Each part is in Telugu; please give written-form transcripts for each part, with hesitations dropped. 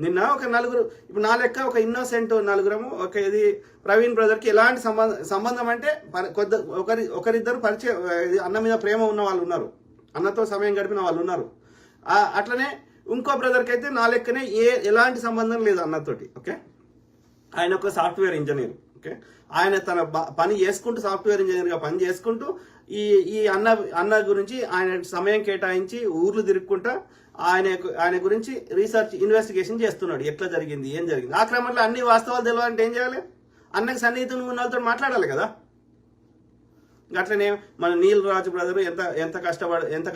నిన్న ఒక నలుగురు, ఇప్పుడు నా లెక్క ఒక ఇన్నోసెంట్ నలుగురము, ఒక ఇది ప్రవీణ్ బ్రదర్కి ఎలాంటి సంబంధం అంటే ఒకరిద్దరు పరిచయం, అన్న మీద ప్రేమ ఉన్న వాళ్ళు ఉన్నారు, అన్నతో సమయం గడిపిన వాళ్ళు ఉన్నారు. అట్లనే ఇంకో బ్రదర్కి అయితే నా లెక్కనే ఎలాంటి సంబంధం లేదు అన్నతోటి. ఓకే, ఆయన ఒక సాఫ్ట్వేర్ ఇంజనీర్. ఓకే, ఆయన తన పని చేసుకుంటూ, సాఫ్ట్వేర్ ఇంజనీర్గా పని చేసుకుంటూ ఈ అన్న గురించి ఆయన సమయం కేటాయించి ఊర్లు తిరుక్కుంటా ఆయన గురించి రీసెర్చ్ ఇన్వెస్టిగేషన్ చేస్తున్నాడు. ఎట్లా జరిగింది, ఏం జరిగింది. ఆ క్రమంలో అన్ని వాస్తవాలు తెలియాలంటే ఏం చేయాలి? అన్నకి సన్నిహితులు ఉన్న వాళ్ళతో మాట్లాడాలి కదా. అట్లనే మన నీల్ రాజు బ్రదర్ ఎంత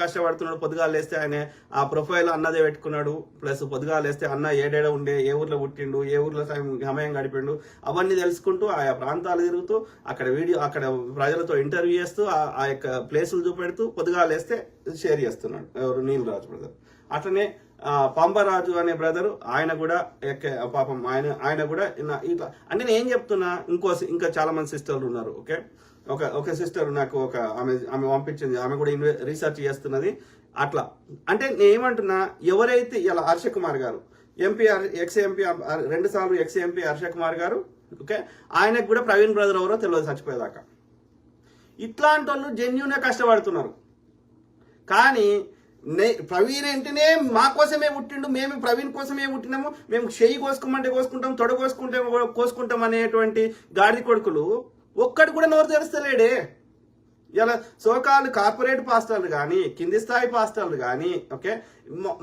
కష్టపడుతున్నాడు. పొద్దుగాలు లేస్తే ఆయన ఆ ప్రొఫైల్ అన్నదే పెట్టుకున్నాడు. ప్లస్ పొద్దుగాలు లేస్తే అన్న ఏడేడ ఉండే, ఏ ఊర్లో పుట్టిండు, ఏ ఊర్లో సమయం గడిపిండు, అవన్నీ తెలుసుకుంటూ ఆయా ప్రాంతాలు తిరుగుతూ అక్కడ ప్రజలతో ఇంటర్వ్యూ చేస్తూ ఆ యొక్క ప్లేసులు చూపెడుతూ పొద్దుగాలు లేస్తే షేర్ చేస్తున్నాడు ఎవరు, నీల్ రాజు బ్రదర్. అట్లనే పంబరాజు అనే బ్రదరు, ఆయన కూడా పాపం ఆయన కూడా ఇట్లా అంటే నేను ఏం చెప్తున్నా, ఇంకా చాలా మంది సిస్టర్లు ఉన్నారు. ఓకే, ఒక సిస్టర్ నాకు ఆమె పంపించింది, ఆమె కూడా రీసెర్చ్ చేస్తున్నది. అట్లా అంటే నేను ఏమంటున్నా, ఎవరైతే ఇలా హర్ష కుమార్ గారు ఎక్స్ ఎంపీ 2 సార్లు ఎక్స్ ఎంపీ హర్ష కుమార్ గారు, ఓకే, ఆయనకు కూడా ప్రవీణ్ బ్రదర్ ఎవరో తెలియదు చచ్చిపోయేదాకా. ఇట్లాంటి వాళ్ళు జెన్యున్గా కష్టపడుతున్నారు. కానీ ప్రవీణ్ ఏంటనే మా కోసమే పుట్టిండు, మేము ప్రవీణ్ కోసమే పుట్టినాము, మేము చెయ్యి కోసుకోమంటే కోసుకుంటాం, తొడ కోసుకుంటాం అనేటువంటి గాడి కొడుకులు ఒక్కడు కూడా నోరు తెరుస్తలేడే. ఇలా సోకాలు కార్పొరేట్ పాస్టర్లు కానీ, కింది స్థాయి పాస్టర్లు కానీ, ఓకే,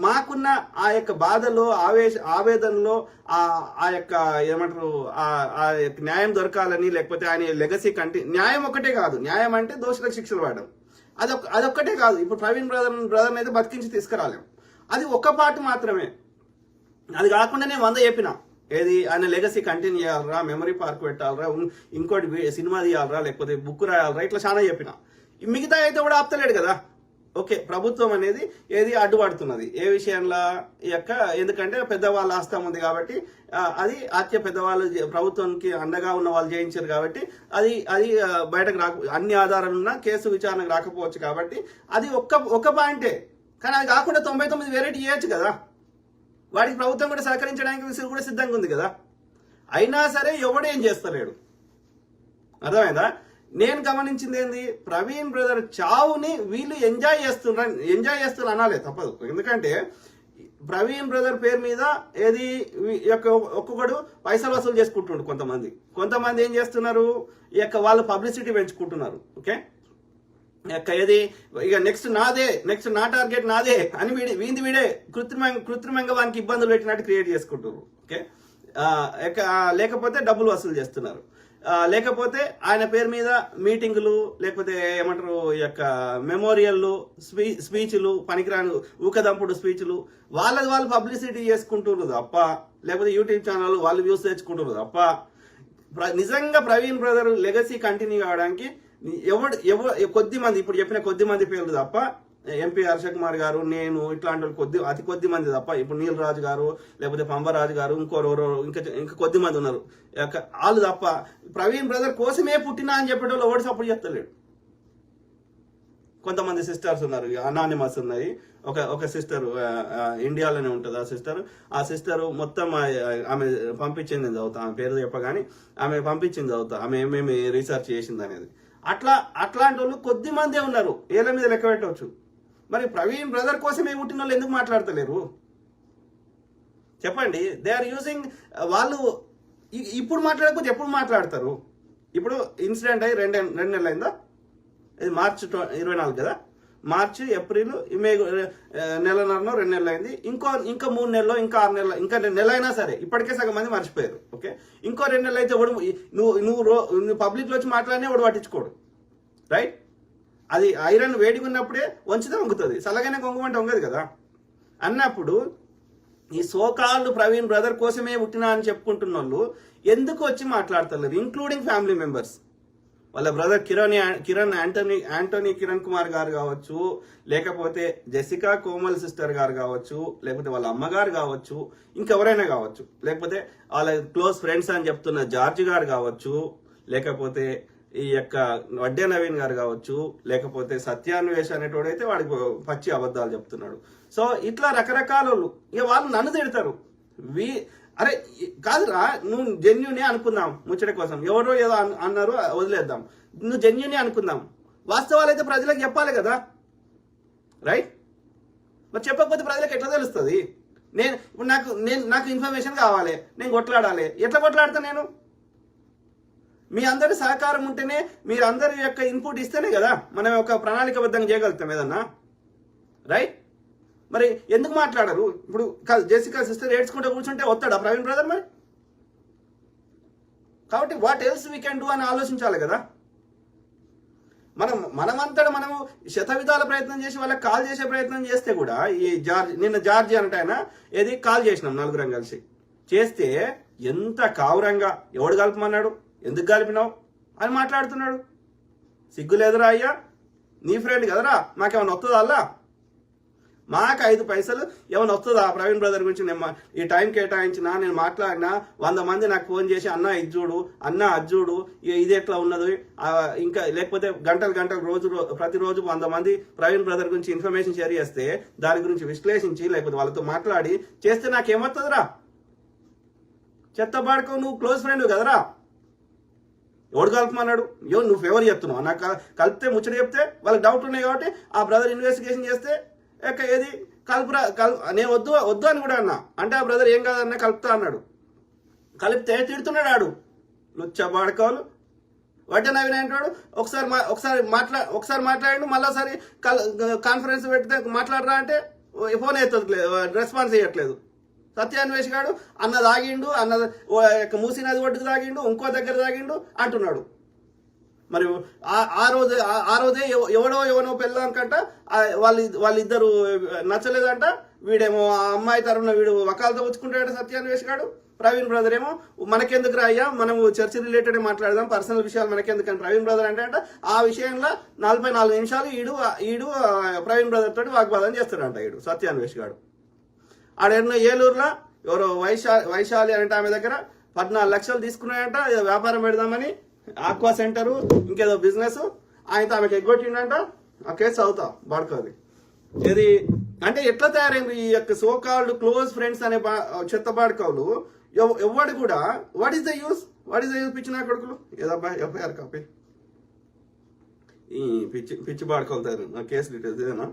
మాకున్న ఆ యొక్క బాధలో, ఆవేదనలో ఆ యొక్క ఏమంటారు, ఆ యొక్క న్యాయం దొరకాలని, లేకపోతే ఆయన లెగసీ న్యాయం ఒకటే కాదు, న్యాయం అంటే దోషులకు శిక్షలు పడడం, అదొక్కటే కాదు. ఇప్పుడు ప్రవీణ్ బ్రదర్ని అయితే బతికించి తీసుకురాలేం, అది ఒక్క పార్ట్ మాత్రమే. అది కాకుండా నేను 100 చెప్పిన, ఏది ఆయన లెగసీ కంటిన్యూ చేయాలరా, మెమరీ పార్క్ పెట్టాలరా, ఇంకోటి సినిమా తీయాలరా, లేకపోతే బుక్ రాయాలరా, ఇట్లా చాలా చెప్పిన. మిగతా అయితే కూడా ఆపుతలేడు కదా. ఓకే, ప్రభుత్వం అనేది ఏది అడ్డుపడుతున్నది ఏ విషయంలో ఎందుకంటే పెద్దవాళ్ళ ఆస్తం ఉంది కాబట్టి, అది పెద్దవాళ్ళు ప్రభుత్వానికి అండగా ఉన్న వాళ్ళు చేయించారు కాబట్టి అది బయటకు అన్ని ఆధారాలున్నా కేసు విచారణకు రాకపోవచ్చు కాబట్టి అది ఒక్క పాయింటే. కానీ అది కాకుండా 99 వెరైటీ చేయొచ్చు కదా. వాడికి ప్రభుత్వం కూడా సహకరించడానికి కూడా సిద్ధంగా ఉంది కదా. అయినా సరే ఎవడేం చేస్తలేడు. అర్థమైందా? నేను గమనించింది ఏంది, ప్రవీణ్ బ్రదర్ చావుని వీళ్ళు ఎంజాయ్ చేస్తున్నారు అనాలే తప్పదు. ఎందుకంటే ప్రవీణ్ బ్రదర్ పేరు మీద ఏది ఒక్కొక్కడు పైసలు వసూలు చేసుకుంటుండు. కొంతమంది ఏం చేస్తున్నారు, వాళ్ళు పబ్లిసిటీ పెంచుకుంటున్నారు. ఓకే, ఏది ఇక నెక్స్ట్ నా టార్గెట్ నాదే అని వీడే కృత్రిమంగా వానికి ఇబ్బందులు పెట్టినట్టు క్రియేట్ చేసుకుంటున్నారు. ఓకే, లేకపోతే డబ్బులు వసూలు చేస్తున్నారు, లేకపోతే ఆయన పేరు మీద మీటింగులు, లేకపోతే ఏమంటారు మెమోరియల్లు, స్పీచ్లు, పనికిరాని ఊకదంపుడు స్పీచ్లు, వాళ్ళు పబ్లిసిటీ చేసుకుంటున్నారు తప్ప, లేకపోతే యూట్యూబ్ ఛానల్ వాళ్ళు వ్యూస్ తెచ్చుకుంటున్నారు తప్ప, నిజంగా ప్రవీణ్ బ్రదర్ లెగసీ కంటిన్యూ కావడానికి కొద్ది మంది, ఇప్పుడు చెప్పిన కొద్ది మంది పేర్లు తప్ప, ఎంపీ హర్ష కుమార్ గారు, నేను, ఇట్లాంటి వాళ్ళు అతి కొద్ది మంది తప్ప, ఇప్పుడు నీల్ రాజు గారు, లేకపోతే పంబరాజు గారు, ఇంకా కొద్ది మంది ఉన్నారు వాళ్ళు తప్ప, ప్రవీణ్ బ్రదర్ కోసమే పుట్టినా అని చెప్పేటోళ్ళు ఎవరు సపోర్ట్ చేస్తలేడు. కొంతమంది సిస్టర్స్ ఉన్నారు, అనానిమస్ ఉన్నాయి. ఒక సిస్టర్ ఇండియాలోనే ఉంటుంది. ఆ సిస్టర్ మొత్తం ఆమె పంపించింది చదువుతా, ఆమె పేరు చెప్పగానే ఆమె పంపించింది చదువుతా, ఆమె ఏమేమి రీసెర్చ్ చేసింది అనేది. అట్లాంటి వాళ్ళు కొద్ది మందే ఉన్నారు, ఏళ్ళ మీద లెక్క పెట్టవచ్చు. మరి ప్రవీణ్ బ్రదర్ కోసమే పుట్టిన వాళ్ళు ఎందుకు మాట్లాడతలేరు చెప్పండి? దే ఆర్ యూజింగ్, వాళ్ళు ఇప్పుడు మాట్లాడకపోతే ఎప్పుడు మాట్లాడతారు? ఇప్పుడు ఇన్సిడెంట్ అయ్యి 2 నెలలు అయిందా? ఇది మార్చి 24 కదా. మార్చి, ఏప్రిల్, మే నెలన్నరనో 2 నెలలు అయింది. ఇంకా 3 నెలలు, ఇంకా 6 నెలలు, ఇంకా 2 నెలలు అయినా సరే ఇప్పటికే సగం మంది మర్చిపోయారు. ఓకే, ఇంకో 2 నెలలు అయితే నువ్వు పబ్లిక్లో వచ్చి మాట్లాడినా వాడు పట్టించుకోడు. రైట్? అది ఐరన్ వేడిగా ఉన్నప్పుడే వంచితే వంగుతుంది, చల్లగానే కొంగమంటే వంగదు కదా. అన్నప్పుడు ఈ సోకాళ్ళు ప్రవీణ్ బ్రదర్ కోసమే పుట్టినా అని చెప్పుకుంటున్న వాళ్ళు ఎందుకు వచ్చి మాట్లాడతలేరు? Including family members. వాళ్ళ బ్రదర్ యాంటోనీ కిరణ్ కుమార్ గారు కావచ్చు, లేకపోతే జెసికా కోమల్ సిస్టర్ గారు కావచ్చు, లేకపోతే వాళ్ళ అమ్మగారు కావచ్చు, ఇంకెవరైనా కావచ్చు, లేకపోతే వాళ్ళ క్లోజ్ ఫ్రెండ్స్ అని చెప్తున్న జార్జ్ గారు కావచ్చు, లేకపోతే ఈ వడ్డే నవీన్ గారు కావచ్చు, లేకపోతే సత్యాన్వేష్ అనేటోడు అయితే వాడికి పచ్చి అబద్ధాలు చెప్తున్నాడు. సో ఇట్లా రకరకాల వాళ్ళు నన్ను తిడతారు. అరే కాదురా, నువ్వు జెన్యునే అనుకుందాం ముచ్చట కోసం, ఎవరో ఏదో అన్నారు వదిలేద్దాం, నువ్వు జెన్యునే అనుకుందాం, వాస్తవాలు అయితే ప్రజలకు చెప్పాలి కదా, రైట్? మరి చెప్పకపోతే ప్రజలకు ఎట్లా తెలుస్తుంది? ఇప్పుడు నాకు ఇన్ఫర్మేషన్ కావాలి, నేను కొట్లాడాలి, ఎట్లా కొట్లాడతా నేను? మీ అందరి సహకారం ఉంటేనే, మీరు అందరి యొక్క ఇన్పుట్ ఇస్తేనే కదా మనం ఒక ప్రణాళికబద్ధంగా చేయగలుగుతాం ఏదన్నా, రైట్? మరి ఎందుకు మాట్లాడరు? ఇప్పుడు జెసికా సిస్టర్ ఏడ్చుకుంటూ కూర్చుంటే వస్తాడా ప్రవీణ్ బ్రదర్? మరి కాబట్టి what else we can do అని ఆలోచించాలి కదా. మనమంతటా మనము శతవిధాల ప్రయత్నం చేసి వాళ్ళకి కాల్ చేసే ప్రయత్నం చేస్తే కూడా, ఈ నిన్న జార్జి అంటే ఆయన ఏది కాల్ చేసినాం నలుగురం కలిసి చేస్తే, ఎంత కావురంగా ఎవడు కలపమన్నాడు, ఎందుకు కలిపినావు అని మాట్లాడుతున్నాడు. సిగ్గు లేదురా అయ్యా, నీ ఫ్రెండ్ కదరా, మాకేమైనా వస్తుందా అల్లా? మాకు 5 పైసలు ఏమైనా వస్తుందా ప్రవీణ్ బ్రదర్ గురించి? నేను ఈ టైం కేటాయించినా, నేను మాట్లాడినా 100 మంది నాకు ఫోన్ చేసి అన్న ఇది చూడు, అన్న అది చూడు, ఇది ఎట్లా ఉన్నది, ఇంకా లేకపోతే గంటలు ప్రతిరోజు 100 మంది ప్రవీణ్ బ్రదర్ గురించి ఇన్ఫర్మేషన్ షేర్ చేస్తే, దాని గురించి విశ్లేషించి లేకపోతే వాళ్ళతో మాట్లాడి చేస్తే నాకేమవుతుందిరా? చెత్తబాడుకో, నువ్వు క్లోజ్ ఫ్రెండ్ కదరా, ఎవడు కలపమన్నాడు? నువ్వు ఫేవర్ చెప్తున్నావు, నాకు కలిపితే ముచ్చట చెప్తే వాళ్ళకి డౌట్ ఉన్నాయి కాబట్టి ఆ బ్రదర్ ఇన్వెస్టిగేషన్ చేస్తే ఏది నేను వద్దు అని కూడా అన్నా, అంటే ఆ బ్రదర్ ఏం కాదన్నా కలుపుతా అన్నాడు. కలిపితే తిడుతున్నాడు ఆడు, లుచ్చబాడుకోవాలి వడ్డే నవీన్ అంటాడు. ఒకసారి మాట్లాడి మళ్ళీసారి కాన్ఫరెన్స్ పెడితే మాట్లాడరా అంటే ఫోన్ ఎత్తట్లేదు, రెస్పాన్స్ చేయట్లేదు. సత్యాన్వేష్ గాడు అన్న తాగిండు, మూసీ నది ఒడ్డుకు తాగిండు, ఇంకో దగ్గర తాగిండు అంటున్నాడు. మరి ఆ రోజే ఎవనో పెళ్ళాకంట వాళ్ళిద్దరు నచ్చలేదంట. వీడేమో ఆ అమ్మాయి తరఫున వీడు వకాలతో వచ్చుకుంటాడు సత్యాన్వేష్ గాడు. ప్రవీణ్ బ్రదర్ ఏమో మనకెందుకు రాయ్యా, మనము చర్చ్ రిలేటెడ్ మాట్లాడదాం, పర్సనల్ విషయాలు మనకెందుకని ప్రవీణ్ బ్రదర్ అంటే ఆ విషయంలో 44 నిమిషాలు ఈడు ప్రవీణ్ బ్రదర్ తోటి వాగ్వాదం చేస్తాడంట ఈడు సత్యాన్వేష్ గాడు. ఆడెన్నో ఏలూరులో ఎవరో వైశాలి అంటే ఆమె దగ్గర 14 లక్షలు తీసుకున్నాడంట, వ్యాపారం పెడదామని, ఆక్వా సెంటరు ఇంకేదో బిజినెస్. ఆయనతో ఆమెకి ఎగ్గొట్టిండంట. ఆ కేసు అవుతా బాడుకోది. ఇది అంటే ఎట్లా తయారైంది ఈ యొక్క సోకాల్డ్ క్లోజ్ ఫ్రెండ్స్ అనే చెత్త బాడుకోలు? ఎవడు కూడా వాట్ ఈస్ ద యూస్ పిచ్చి నా కొడుకులు ఏదబ్బా ఎఫ్ఐఆర్ కాపీ ఈ పిచ్చి బాడుకోలు కేసు డీటెయిల్స్ ఇదేనా?